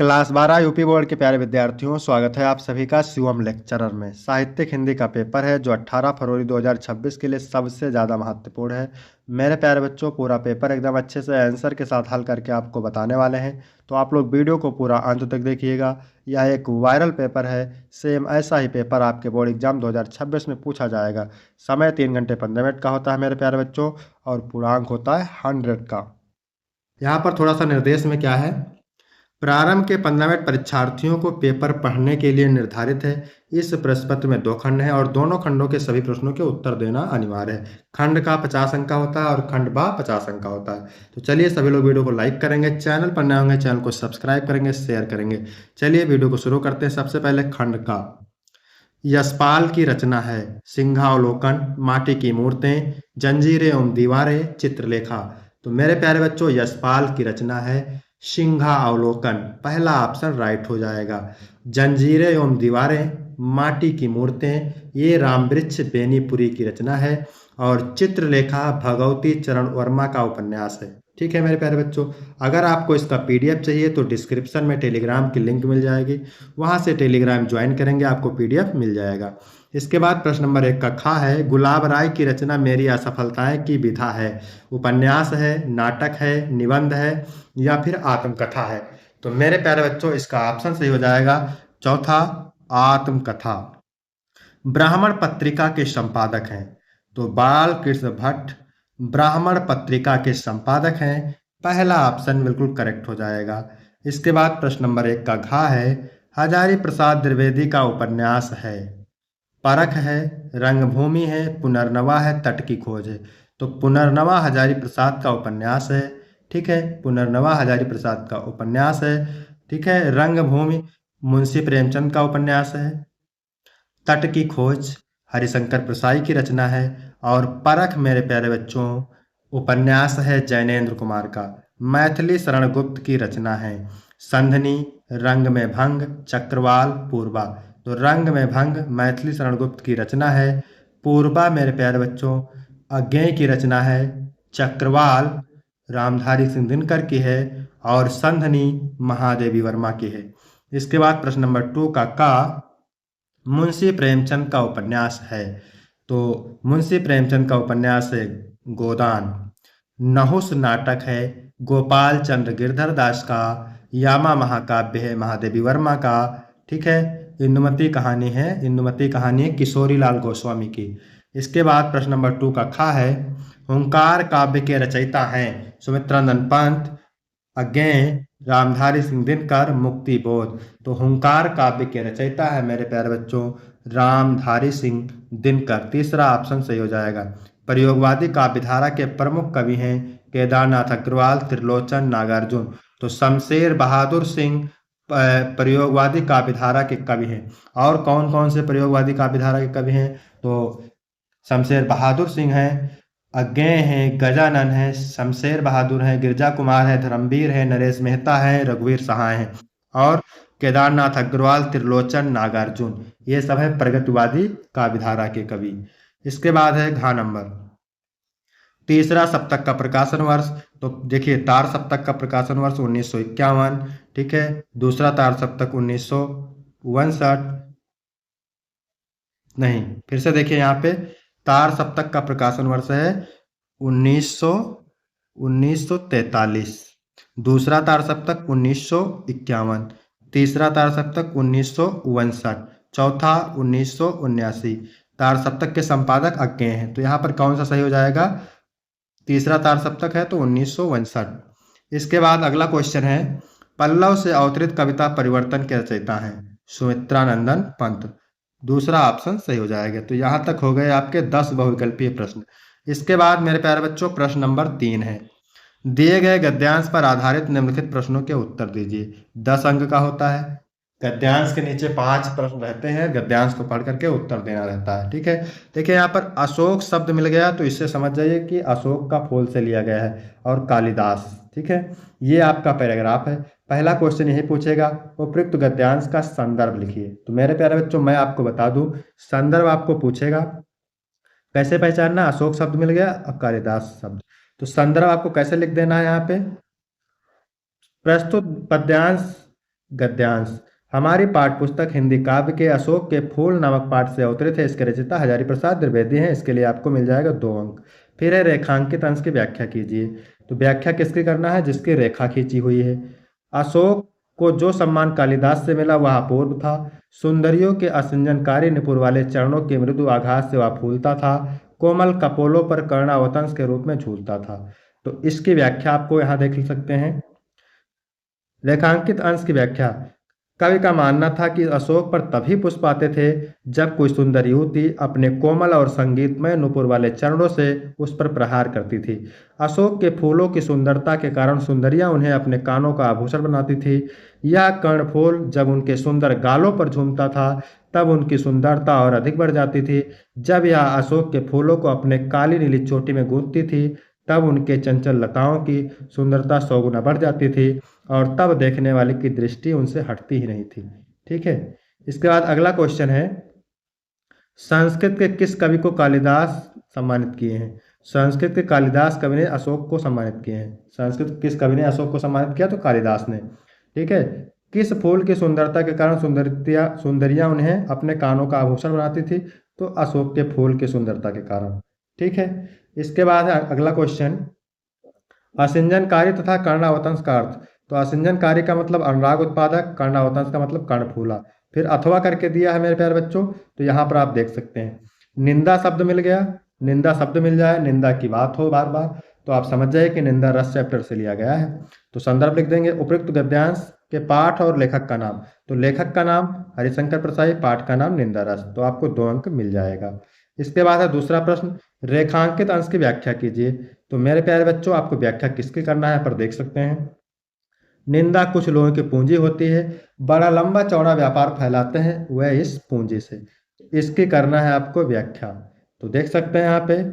Class 12 UP board के प्यारे विद्यार्थियों, स्वागत है आप सभी का शिवम लेक्चरर में। साहित्यिक हिंदी का पेपर है जो 18 फरवरी 2026 के लिए सबसे ज़्यादा महत्वपूर्ण है। मेरे प्यारे बच्चों, पूरा पेपर एकदम अच्छे से आंसर के साथ हल करके आपको बताने वाले हैं, तो आप लोग वीडियो को पूरा अंत तक देखिएगा। यह एक वायरल पेपर है। सेम ऐसा ही पेपर आपके बोर्ड एग्जाम 2026 में पूछा जाएगा। समय 3 घंटे 15 मिनट का होता है मेरे प्यारे बच्चों, और पूर्णांक होता है 100 का। यहाँ पर थोड़ा सा निर्देश में क्या है, प्रारंभ के 15 मिनट परीक्षार्थियों को पेपर पढ़ने के लिए निर्धारित है। इस प्रश्न पत्र में 2 खंड हैं और दोनों खंडों के सभी प्रश्नों के उत्तर देना अनिवार्य है। खंड का 50 अंक का होता है और खंड बा 50 अंक का होता है। तो चलिए सभी लोग वीडियो को लाइक करेंगे, चैनल पर नए होंगे चैनल को सब्सक्राइब करेंगे, शेयर करेंगे। चलिए वीडियो को शुरू करते हैं। सबसे पहले खंड का यशपाल की रचना है सिंहावलोकन, माटी की मूर्तें, जंजीरें एवं दीवारें, चित्रलेखा। तो मेरे प्यारे बच्चों, यशपाल की रचना है सिंहावलोकन, पहला ऑप्शन राइट हो जाएगा। जंजीरें एवं दीवारें, माटी की मूर्तें, ये रामवृक्ष बेनीपुरी की रचना है। और चित्रलेखा भगवती चरण वर्मा का उपन्यास है। ठीक है मेरे प्यारे बच्चों, अगर आपको इसका पीडीएफ चाहिए तो डिस्क्रिप्शन में टेलीग्राम की लिंक मिल जाएगी, वहां से टेलीग्राम ज्वाइन करेंगे, आपको पीडीएफ मिल जाएगा। इसके बाद प्रश्न नंबर 1 का खा है, गुलाब राय की रचना मेरी असफलताएं की विधा है। उपन्यास है, नाटक है, निबंध है या फिर आत्मकथा है। तो मेरे प्यारे बच्चों, इसका ऑप्शन सही हो जाएगा चौथा, आत्मकथा। ब्राह्मण पत्रिका के संपादक हैं, तो बाल कृष्ण भट्ट ब्राह्मण पत्रिका के संपादक हैं। पहला ऑप्शन बिल्कुल करेक्ट हो जाएगा। इसके बाद प्रश्न नंबर 1 का घा है, हजारी प्रसाद द्विवेदी का उपन्यास है। परख है, रंगभूमि है, पुनर्नवा है, तट की खोज है। तो पुनर्नवा हजारी प्रसाद का उपन्यास है। ठीक है, पुनर्नवा हजारी प्रसाद का उपन्यास है। ठीक है, रंगभूमि मुंशी प्रेमचंद का उपन्यास है। तट की खोज हरिशंकर प्रसाई की रचना है। और परख मेरे प्यारे बच्चों, उपन्यास है जैनेन्द्र कुमार का। मैथिली शरण गुप्त की रचना है। संधनी, रंग में भंग, चक्रवाल, पूर्वा। तो रंग में भंग मैथिली शरण गुप्त की रचना है। पूर्वा मेरे प्यारे बच्चों अज्ञेय की रचना है। चक्रवाल रामधारी सिंह दिनकर की है। और संधनी महादेवी वर्मा की है। इसके बाद प्रश्न नंबर 2 का मुंशी प्रेमचंद का उपन्यास है। तो मुंशी प्रेमचंद का उपन्यास है गोदान। नहुस नाटक है गोपाल चंद्र गिरधर दास का। यामा महाकाव्य है महादेवी वर्मा का। ठीक है, इंदुमती कहानी है, इंदुमती कहानी है किशोरी लाल गोस्वामी की। इसके बाद प्रश्न नंबर 2 का खा है, हुंकार काव्य के रचयिता हैं सुमित्रानंद पंत, अज्ञेय, रामधारी सिंह दिनकर, मुक्ति बोध। तो हुंकार काव्य के रचयिता है मेरे प्यारे बच्चों रामधारी सिंह दिनकर। तीसरा ऑप्शन सही हो जाएगा। प्रयोगवादी काव्यधारा के प्रमुख कवि हैं केदारनाथ अग्रवाल, त्रिलोचन, नागार्जुन। तो शमशेर बहादुर सिंह प्रयोगवादी काव्यधारा के कवि हैं। और कौन कौन से प्रयोगवादी काव्यधारा के कवि हैं? तो शमशेर बहादुर सिंह हैं, अज्ञेय हैं, गजानन है, शमशेर बहादुर हैं, गिरजा कुमार है, धर्मवीर है, नरेश मेहता है, रघुवीर सहाय हैं। और केदारनाथ अग्रवाल, त्रिलोचन, नागार्जुन, ये सब है प्रगतिवादी काव्यधारा के कवि। इसके बाद है घ नंबर। तीसरा सप्तक का प्रकाशन वर्ष, तो देखिए तार सप्तक का प्रकाशन वर्ष 1951। ठीक है, दूसरा तार सप्तक 1959। नहीं, फिर से देखिए यहाँ पे तार सप्तक का प्रकाशन वर्ष है 1943। दूसरा तार सप्तक 1951। तीसरा तार सप्तक 1959। चौथा 1979। तार सप्तक के संपादक अज्ञेय हैं। तो यहाँ पर कौन सा सही हो जाएगा? तीसरा तार सप्तक है तो 1959। इसके बाद अगला क्वेश्चन है, पल्लव से अवतरित कविता परिवर्तन के रचयिता हैं सुमित्रानंदन पंत। दूसरा ऑप्शन सही हो जाएगा। तो यहाँ तक हो गए आपके 10 बहुविकल्पीय प्रश्न। इसके बाद मेरे प्यारे बच्चों प्रश्न नंबर 3 है, दिए गए गद्यांश पर आधारित निम्नलिखित प्रश्नों के उत्तर दीजिए। 10 अंक का होता है। गद्यांश के नीचे 5 प्रश्न रहते हैं, गद्यांश को पढ़ करके उत्तर देना रहता है। ठीक है, देखिए यहाँ पर अशोक शब्द मिल गया तो इससे समझ जाइए कि अशोक का फूल से लिया गया है। और कालिदास, ठीक है, ये आपका पैराग्राफ है। पहला क्वेश्चन यही पूछेगा, उपयुक्त गद्यांश का संदर्भ लिखिए। तो मेरे प्यारे बच्चों मैं आपको बता दूं, संदर्भ आपको पूछेगा कैसे पहचानना, अशोक शब्द मिल गया और कालिदास शब्द। तो संदर्भ आपको कैसे लिख देना है, यहाँ पे प्रस्तुत पद्यांश गद्यांश। हमारी पाठ्य पुस्तक हिंदी काव्य के अशोक के फूल नामक पाठ से अवतरित है। इसके रचयिता हजारी प्रसाद द्विवेदी हैं। इसके लिए आपको मिल जाएगा 2 अंक। फिर है रेखांकित अंश की व्याख्या कीजिए। तो व्याख्या किसकी करना है? जिसकी रेखा खींची हुई है। अशोक को जो सम्मान कालिदास से मिला वह अपूर्व था। सुंदरियों के असंजनकारी निपुण वाले चरणों के मृदु आघात से वह फूलता था। कोमल कपोलों पर कर्णावतंस के रूप में झूलता था। तो इसकी व्याख्या आपको यहाँ देख सकते हैं। रेखांकित अंश की व्याख्या। कवि का मानना था कि अशोक पर तभी पुष्प आते थे जब कोई सुंदर युवती अपने कोमल और संगीतमय नुपुर वाले चरणों से उस पर प्रहार करती थी। अशोक के फूलों की सुंदरता के कारण सुंदरियां उन्हें अपने कानों का आभूषण बनाती थी। यह कर्णफूल जब उनके सुंदर गालों पर झूमता था तब उनकी सुंदरता और अधिक बढ़ जाती थी। जब यह अशोक के फूलों को अपने काली नीली चोटी में गूंथती थी तब उनके चंचल लताओं की सुंदरता 100 गुना बढ़ जाती थी और तब देखने वाले की दृष्टि उनसे हटती ही नहीं थी। ठीक है। इसके बाद अगला क्वेश्चन है, संस्कृत के किस कवि को कालिदास सम्मानित किए हैं? संस्कृत के कालिदास कवि ने अशोक को सम्मानित किए हैं। संस्कृत किस कवि ने अशोक को सम्मानित किया? तो कालिदास ने। ठीक है। किस फूल की सुंदरता के कारण सुंदरियां उन्हें अपने कानों का आभूषण बनाती थी? तो अशोक के फूल की सुंदरता के कारण। ठीक है। इसके बाद है अगला क्वेश्चन, असंजनकारी तथा कर्णावतंस का अर्थ। तो असंजनकारी का मतलब अनुराग उत्पादक, कर्णावतंस का मतलब कर्णफूला। फिर अथवा करके दिया है मेरे प्यारे बच्चों, तो यहाँ पर आप देख सकते हैं निंदा शब्द मिल गया। निंदा शब्द मिल जाए, निंदा की बात हो बार बार, तो आप समझ जाइए कि निंदा रस चैप्टर से लिया गया है। तो संदर्भ लिख देंगे, उपयुक्त गद्यांश के पाठ और लेखक का नाम। तो लेखक का नाम हरिशंकर प्रसाई, पाठ का नाम निंदा रस। तो आपको 2 अंक मिल जाएगा। इसके बाद है दूसरा प्रश्न, रेखांकित अंश की व्याख्या कीजिए। तो मेरे प्यारे बच्चों, आपको व्याख्या किसकी करना है पर देख सकते हैं। निंदा कुछ लोगों की पूंजी होती है, बड़ा लंबा चौड़ा व्यापार फैलाते हैं वह इस पूंजी से। इसकी करना है आपको व्याख्या। तो देख सकते हैं यहाँ पे,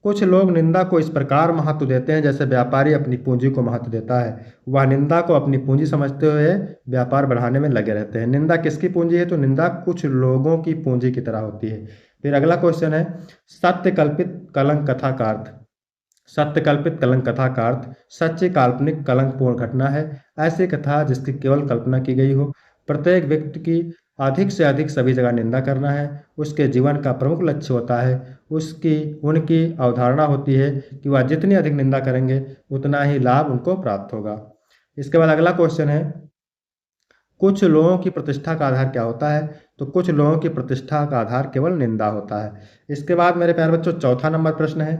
कुछ लोग निंदा को इस प्रकार महत्व देते हैं जैसे व्यापारी अपनी पूंजी को महत्व देता है। वह निंदा को अपनी पूंजी समझते हुए व्यापार बढ़ाने में लगे रहते हैं। निंदा किसकी पूंजी है? तो निंदा कुछ लोगों की पूंजी की तरह होती है। फिर अगला क्वेश्चन है, सत्य कल्पित कलंक कथा का अर्थ। सत्य कल्पित कलंक कथा का अर्थ सच्ची काल्पनिक कलंकपूर्ण घटना है। ऐसी कथा जिसकी केवल कल्पना की गई हो। प्रत्येक व्यक्ति की अधिक से अधिक सभी जगह निंदा करना है उसके जीवन का प्रमुख लक्ष्य होता है। उनकी अवधारणा होती है कि वह जितनी अधिक निंदा करेंगे उतना ही लाभ उनको प्राप्त होगा। इसके बाद अगला क्वेश्चन है, कुछ लोगों की प्रतिष्ठा का आधार क्या होता है? तो कुछ लोगों की प्रतिष्ठा का आधार केवल निंदा होता है। इसके बाद मेरे प्यारे बच्चों, चौथा नंबर प्रश्न है,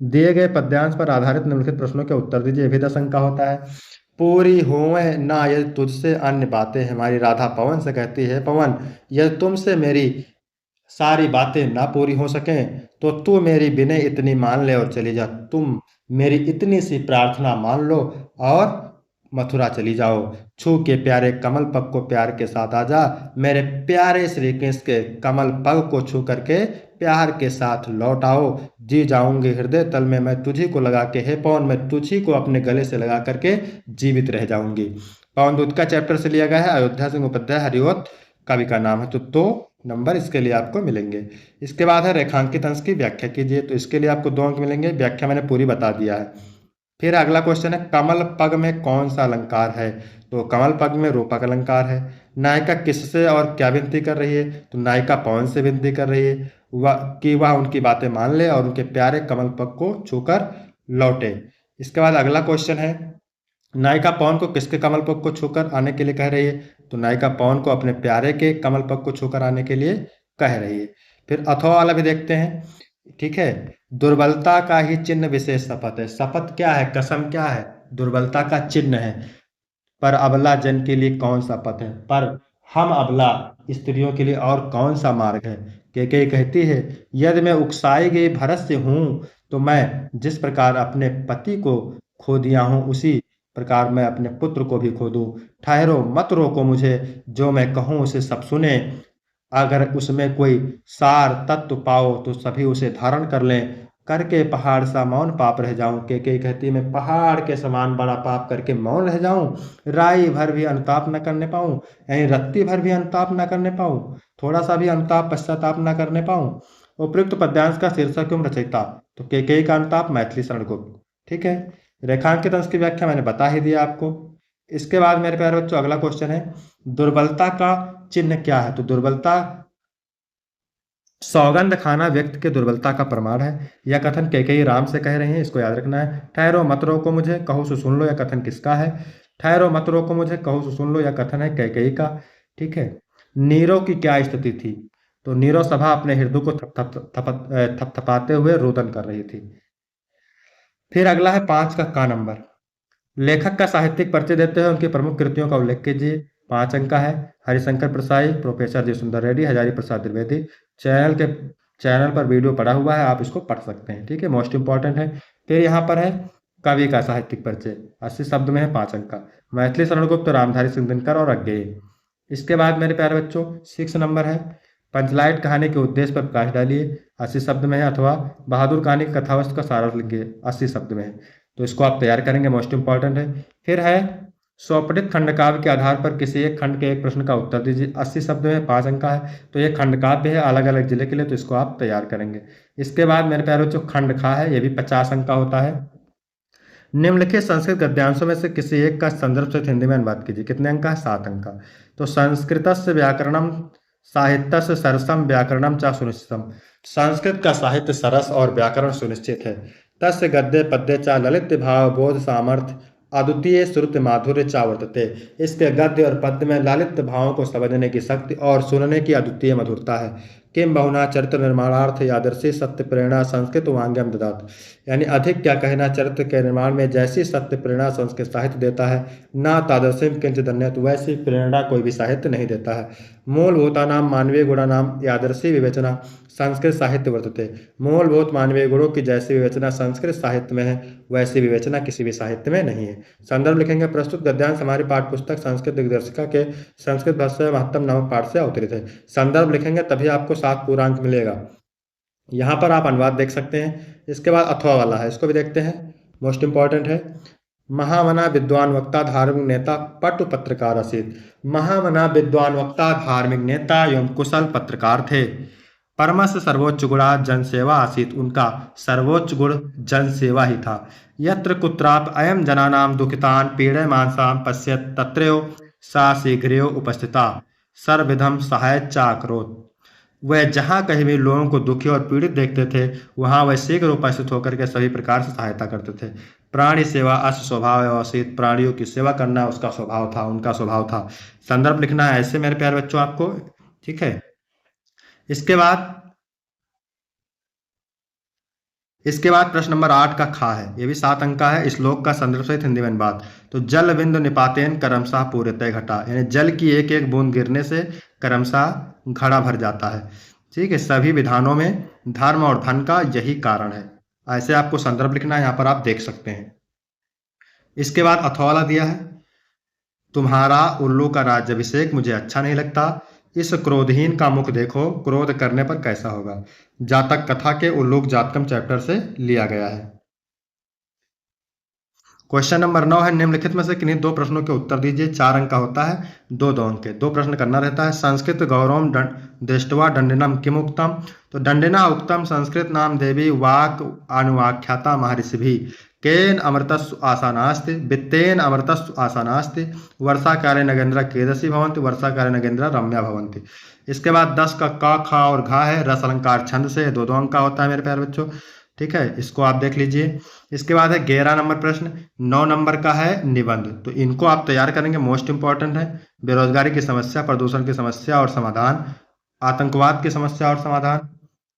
दिए गए पद्यांश पर आधारित निम्नलिखित प्रश्नों के उत्तर दीजिए। ये भी 10 अंक का होता है। पूरी होवे ना यदि तुझसे अन्य बातें, हमारी राधा पवन से कहती है, पवन यदि तुमसे मेरी सारी बातें ना पूरी हो सकें तो तू मेरी विनय इतनी मान ले और चली जा। तुम मेरी इतनी सी प्रार्थना मान लो और मथुरा चली जाओ। छू के प्यारे कमल पग को प्यार के साथ आ जा। मेरे प्यारे श्री कृष्ण के कमल पग को छू करके प्यार के साथ लौट आओ। जी जाऊंगी हृदय तल में मैं तुझी को लगा के, हे पवन मैं तुझी को अपने गले से लगा करके जीवित रह जाऊंगी। पवन दूत का चैप्टर से लिया गया है। अयोध्या सिंह उपाध्याय हरिओत कवि का नाम है। तो 2 नंबर इसके लिए आपको मिलेंगे। इसके बाद है रेखांकित अंश की व्याख्या कीजिए। तो इसके लिए आपको 2 अंक मिलेंगे। व्याख्या मैंने पूरी बता दिया है। फिर अगला क्वेश्चन है, कमल पग में कौन सा अलंकार है? तो कमल पग में रूपक अलंकार है। नायिका किससे और क्या विनती कर रही है? तो नायिका पवन से विनती कर रही है वह उनकी बातें मान ले और उनके प्यारे कमल पग को छूकर लौटे। इसके बाद अगला क्वेश्चन है, नायिका पवन को किसके कमल पग को छूकर आने के लिए कह रही है? तो नायिका पवन को अपने प्यारे के कमल पग को छूकर आने के लिए कह रही है। फिर अथवा वाला भी देखते हैं। ठीक है। दुर्बलता का ही चिन्ह विशेष शपथ है। शपथ क्या है? कसम क्या है? दुर्बलता का चिन्ह है। पर अबला जन के लिए कौन सा पथ है? पर हम अबला स्त्रियों के लिए और कौन सा मार्ग है? केकई कहती है, यदि मैं उकसाई गई भरत से हूं तो मैं जिस प्रकार अपने पति को खो दिया हूं उसी प्रकार मैं अपने पुत्र को भी खो दूं। ठहरो मत रोको मुझे, जो मैं कहूं उसे सब सुने। अगर उसमें कोई सार तत्व पाओ तो सभी उसे धारण कर लें। करके पहाड़ सा मौन पाप रह जाऊं। केकई कहती मैं पहाड़ के समान बड़ा पाप करके मौन रह जाऊं। राई भर भी अनुताप न करने पाऊं, यानी रत्ती भर भी अनुताप न करने पाऊं, थोड़ा सा भी अनुताप पश्चाताप न करने पाऊं। उपयुक्त पद्यांश का शीर्षक क्यों रचयिता? तो केकई का अनुताप मैथिली शरण गुप्त। ठीक है। रेखांकित अंश की व्याख्या मैंने बता ही दिया आपको। इसके बाद मेरे प्यारे बच्चों अगला क्वेश्चन है, दुर्बलता का चिन्ह क्या है? तो दुर्बलता सौगंध खाना व्यक्ति के दुर्बलता का प्रमाण है। यह कथन कैकेयी राम से कह रहे हैं, इसको याद रखना है। ठहरो मत रोको मुझे, कहो सो सुन लो, यह कथन किसका है? ठहरो मत रोको मुझे, कहो सो सुन लो, यह कथन है कैकेयी का। ठीक है। नीरो की क्या स्थिति थी? तो नीरो सभा अपने हृदय को थपथपाते हुए रोदन कर रही थी। फिर अगला है 5 का नंबर, लेखक का साहित्यिक परिचय देते हुए उनकी प्रमुख कृतियों का उल्लेख कीजिए। 5 अंक का है। हरिशंकर प्रसाई, प्रोफेसर जी सुंदर रेड्डी, हजारी प्रसाद द्विवेदी। चैनल पर वीडियो पड़ा हुआ है, आप इसको पढ़ सकते हैं। ठीक है, मोस्ट इंपॉर्टेंट है। फिर यहाँ पर है कवि का साहित्यिक परिचय, 80 शब्द में है, 5 अंक का। मैथिली शरण गुप्त, रामधारी सिंह दिनकर और अज्ञेय। इसके बाद मेरे प्यारे बच्चों 6 नंबर है, पंचलाइट कहानी के उद्देश्य पर प्रकाश डालिए, 80 शब्द में है, अथवा बहादुर कहानी की कथावस्तु का सारांश लिखिए, 80 शब्द में है। तो इसको आप तैयार करेंगे, मोस्ट इंपॉर्टेंट है। फिर है स्वपठित खंडकाव्य के आधार पर किसी एक खंड के एक प्रश्न का उत्तर दीजिए, 80 शब्द में, 5 अंक का है। तो ये खंडकाव्य है अलग अलग जिले के लिए, तो इसको आप तैयार करेंगे। इसके बाद मेरे प्यारे बच्चों खंडखा है, ये भी 50 अंक का होता है। निम्नलिखित संस्कृत गद्यांशों में से किसी एक का संदर्भ सहित हिंदी में अनुवाद कीजिए, कितने अंक का है? 7 अंक का। तो संस्कृतस्य व्याकरणम साहित्यस्य सरसम व्याकरणम च सुनिश्चितम, संस्कृत का साहित्य सरस और व्याकरण सुनिश्चित है। तस्य गद्य पद्य च ललित भाव बोध सामर्थ्य अद्वितीय श्रुति माधुर्य च वर्तते, इसके गद्य और पद्य में ललित भावों को समझने की शक्ति और सुनने की अद्वितीय मधुरता है। किम बहुना चरित्र निर्माणार्थ यादर्शी सत्य प्रेरणा संस्कृत वांग्यम ददात, यानी अधिक क्या कहना, चरित्र के निर्माण में जैसी सत्य प्रेरणा संस्कृत साहित्य देता है, ना तादर्शिम किंचित अन्यत्, वैसी प्रेरणा कोई भी साहित्य नहीं देता है। मूलभूता नाम मानवीय गुणा नाम यादर्शी विवेचना संस्कृत साहित्य वर्तते, मूलभूत मानवीय गुणों की जैसी विवेचना संस्कृत साहित्य में है, वैसी विवेचना किसी भी साहित्य में नहीं है। संदर्भ लिखेंगे, प्रस्तुत गद्यांश हमारी पाठ्य पुस्तक संस्कृत दिग्दर्शिका के संस्कृत भाषा महत्तम नामक पाठ से अवतरित है। संदर्भ लिखेंगे तभी आपको 7 पूरा अंक मिलेगा। यहाँ पर आप अनुवाद देख सकते हैं। इसके बाद अथवा वाला है, इसको भी देखते हैं, मोस्ट इंपॉर्टेंट है। महामना विद्वान वक्ता धार्मिक नेता पटु पत्रकार असित, महामना विद्वान वक्ता धार्मिक नेता एवं कुशल पत्रकार थे। परमस्य सर्वोच्च गुणा जनसेवा आसीत, उनका सर्वोच्च गुण जनसेवा ही था। यत्र कुत्राप अयम जनानाम दुखितान पीड़यमानसाम पश्यत तत्रैव सा शीघ्रेव उपस्थिता सर्वविधम सहाय चाकरोत, वह जहाँ कहीं भी लोगों को दुखी और पीड़ित देखते थे वहाँ वह शीघ्र उपस्थित होकर के सभी प्रकार से सहायता करते थे। प्राणी सेवा अस स्वभाव अवसित, प्राणियों की सेवा करना उसका स्वभाव था, उनका स्वभाव था। संदर्भ लिखना है ऐसे मेरे प्यारे बच्चों आपको, ठीक है। इसके बाद प्रश्न नंबर 8 का खा है, ये भी 7 अंक का है। श्लोक का संदर्भ सहित हिंदी में अनुवाद, तो जल बिंदु निपातेन करमसा पूर्णतः घटा, यानी जल की एक एक बूंद गिरने से करमसा घड़ा भर जाता है। ठीक है, सभी विधानों में धर्म और धन का यही कारण है। ऐसे आपको संदर्भ लिखना है, यहाँ पर आप देख सकते हैं। इसके बाद अथवाला दिया है, तुम्हारा उल्लू का राज्याभिषेक मुझे अच्छा नहीं लगता, इस क्रोधहीन का मुख देखो, क्रोध करने पर कैसा होगा। जातक कथा के उल्लूक जातकम चैप्टर से लिया गया है। क्वेश्चन नंबर 9 है, निम्नलिखित में से किन्हीं 2 प्रश्नों के उत्तर दीजिए। 4 अंक का होता है, 2 अंक के 2 प्रश्न करना रहता है। संस्कृत गौरवम दृष्ट्वा दंडिनम किम उक्तम, तो दंडिना उक्तम संस्कृत नाम देवी वाक अनुवाख्याता महर्षि भी, केन अमृतस्सु आसानास्ति वित्तेन अमृतस्सु आसानास्ति, वर्षा काले नगेंद्र केदसी भवन्ति वर्षा काले नगेंद्र रम्या भवन्ति। इसके बाद 10 का क ख और घा है, रस अलंकार छंद से, 2 अंक का होता है मेरे प्यारे बच्चों। ठीक है, इसको आप देख लीजिए। इसके बाद है 11 नंबर प्रश्न, 9 नंबर का है निबंध, तो इनको आप तैयार करेंगे, मोस्ट इंपॉर्टेंट है। बेरोजगारी की समस्या, प्रदूषण की समस्या और समाधान, आतंकवाद की समस्या और समाधान,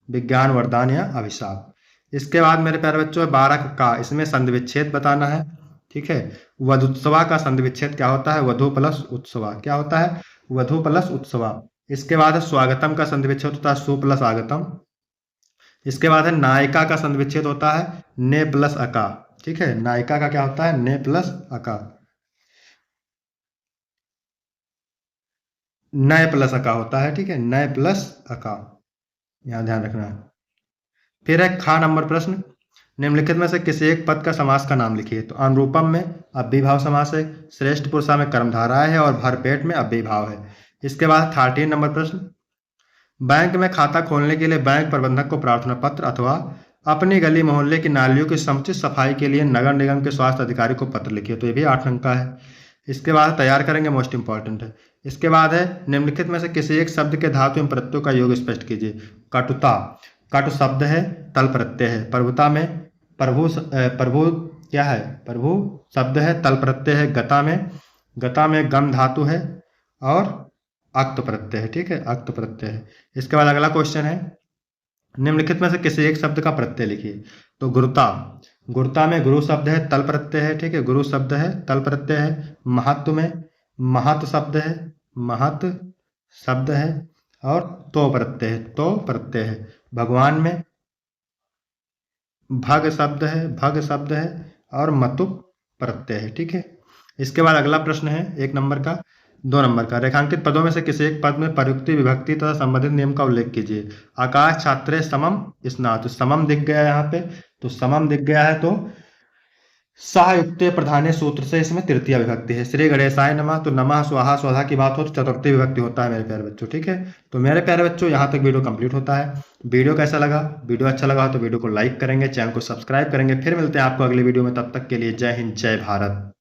विज्ञान वरदान या अभिशाप। इसके बाद मेरे प्यारे बच्चों 12 का, इसमें संधि विच्छेद बताना है। ठीक है, वधुत्सवा का संधि विच्छेद क्या होता है? वधु प्लस उत्सवा, क्या होता है? वधु प्लस उत्सवा। इसके बाद है स्वागतम का संधि विच्छेद होता है सु प्लस आगतम। इसके बाद है नायिका का संधि विच्छेद होता है ने प्लस अका। ठीक है, नायिका का क्या होता है? ने प्लस अका, नय प्लस अका होता है। ठीक है, नय प्लस अका, यहां ध्यान रखना है। फिर है खा नंबर प्रश्न, निम्नलिखित में से किसी एक पद का समास का नाम लिखिए। तो अनुरूपम में अव्ययीभाव समास है, श्रेष्ठ पुरुषा में कर्मधाराएं है और भरपेट में अव्ययीभाव है। इसके बाद 13 नंबर प्रश्न, बैंक में खाता खोलने के लिए बैंक प्रबंधक को प्रार्थना पत्र अथवा अपनी गली मोहल्ले की नालियों की समुचित सफाई के लिए नगर निगम के स्वास्थ्य अधिकारी को पत्र लिखिए। तो ये भी 8 अंक का है। इसके बाद तैयार करेंगे, मोस्ट इंपॉर्टेंट है। इसके बाद है निम्नलिखित में से किसी एक शब्द के धातु एवं प्रत्ययों का योग स्पष्ट कीजिए। कटुता, कटु शब्द है, तल प्रत्यय है। प्रभुता में प्रभु क्या है, प्रभु शब्द है, तल प्रत्यय है। गता में गम धातु है और अक्त प्रत्यय है, ठीक है, अक्त प्रत्यय है। इसके बाद अगला क्वेश्चन है निम्नलिखित में से किसी एक शब्द का प्रत्यय लिखिए। तो गुरुता, गुरुता में गुरु शब्द है, तल प्रत्यय है, ठीक है, गुरु शब्द है, तल प्रत्यय है। महत्व में महत शब्द है, महत शब्द है और तो प्रत्यय है, तो प्रत्यय है। भगवान में भग शब्द है, भग शब्द है और मतु प्रत्यय है, ठीक है। इसके बाद अगला प्रश्न है 1 नंबर का, 2 नंबर का, रेखांकित पदों में से किसी एक पद में प्रयुक्ति विभक्ति तथा संबंधित नियम का उल्लेख कीजिए। आकाश छात्रे समम स्नातु, तो समम दिख गया यहाँ पे, तो समम दिख गया है, तो सहयुक्ते प्रधाने सूत्र से इसमें तृतीय विभक्ति है। श्री गणेशाय नमः, तो नमः स्वाहा स्वधा की बात हो तो चतुर्थी विभक्ति होता है मेरे प्यारे बच्चों, ठीक है। तो मेरे प्यारे बच्चों यहाँ तक वीडियो कंप्लीट होता है। वीडियो कैसा लगा, वीडियो अच्छा लगा तो वीडियो को लाइक करेंगे, चैनल को सब्सक्राइब करेंगे। फिर मिलते हैं आपको अगली वीडियो में, तब तक के लिए जय हिंद जय भारत।